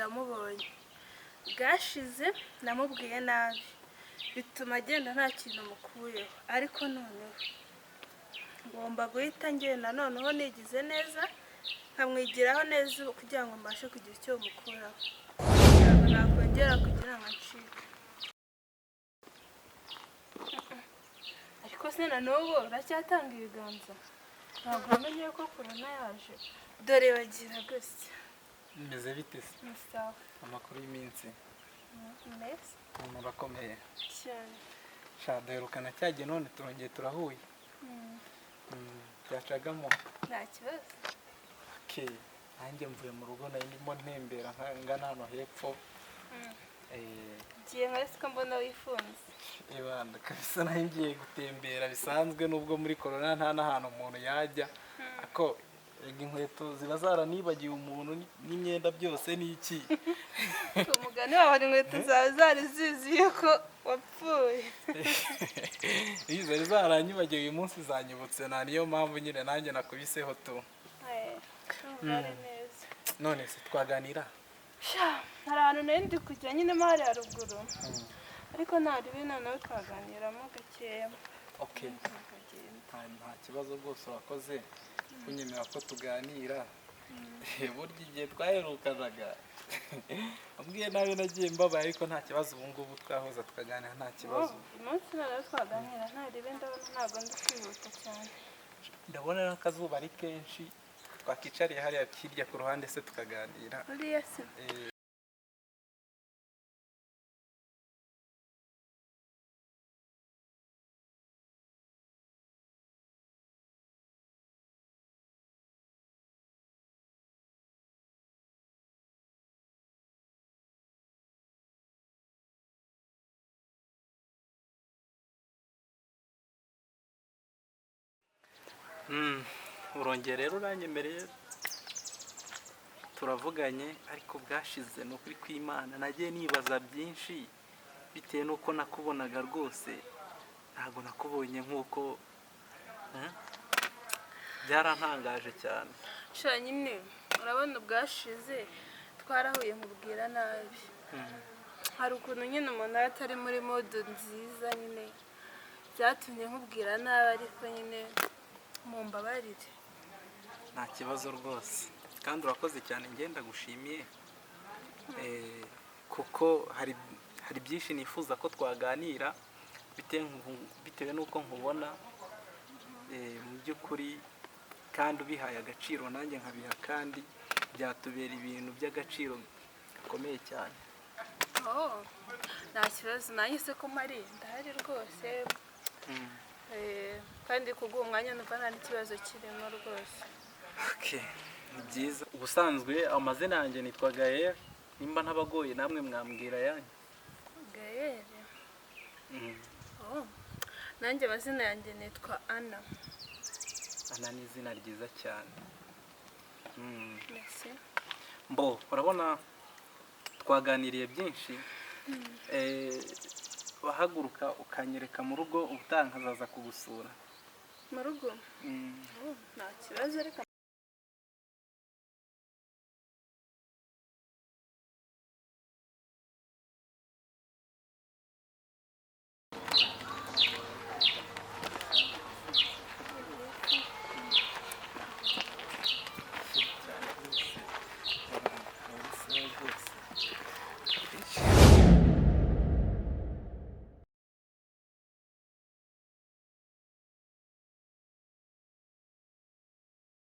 ndamubonye bwashize namubwiye nabi bituma agenda nta kintu mukuyeho ariko noneho ngomba guhita ngenda noneho nigize neza nkamwigiraho neza kugira ngo mbashe kugira icyo mukuraho nakongera kugira ngo ncike ariko se na n'ubu uracyatanga ibiganza ntabwo wamenye ko korona yaje dore bagira gutya bimeze bite se sawa amakuru y'iminsi neza murakomeye cyane duherukana cyagiye none turongeye turahuye byacagamo nta kibazo nanjye mvuye mu rugo nari ndimo ntembera ngana hano hepfo ngiye nka siko mbona wifunze ibanda kabisa nari ngiye gutembera bisanzwe nubwo muri korona nta n'ahantu umuntu yajya ako inkweto ziba zaranibagiwe umuntu n'imyenda byose n'iki umugani wawe inkweto zawe zari ziziye ko wapfuye iyi zari zaranyibagiwe uyu munsi zanyibutse niyo mpamvu nyine nanjye nakubiseho tu none se twaganira hari ahantu nari ndi kujya nyine mpari haruguru ariko ntari bino nawe twaganiramo gakeya nta kibazo rwose wakoze kunyemera ko tuganira burya igihe twaherukanaga ambwiye nawe nagiye mbabaye ariko nta kibazo ubu ngubu twahoza tukaganira nta kibazo umunsi nawe twaganira ntaribe ndabona ntabwo ndi kwihuta cyane ndabona n'akazuba ari kenshi twakicariye hariya hirya ku ruhande se tukaganira uriya se urongera rero uranyemereye turavuganye ariko bwashize ni ukuri kw'Imana nagiye nibaza byinshi bitewe n'uko nakubonaga rwose ntabwo nakubonye nk'uko byarantangaje cyane nyine urabona ubwashize twarahuye nkubwira nabi hari ukuntu nyine umuntu aba atari muri mode nziza nyine byatumye nkubwira nabi ariko nyine mumbabarire nta kibazo rwose kandi urakoze cyane ngenda gushimiye kuko hari byinshi nifuza ko twaganira bitewe n'uko nkubona mu by'ukuri kandi ubihaye agaciro nanjye nkabiha kandi byatubera ibintu by'agaciro gakomeye cyane nta kibazo nanjye se ko mpari ndahari rwose kandi kuguha umwanya numva nta n'ikibazo kirimo rwose ni byiza ubusanzwe amazina yanjye nitwa Gaël nimba ntabagoye namwe mwambwira yanjye Gaël nanjye amazina yanjye nitwa Anna ni izina ryiza cyane merci urabona twaganiriye byinshi wahaguruka ukanyereka mu rugo ubutaha nkazaza kugusura mu rugo nta kibazo reka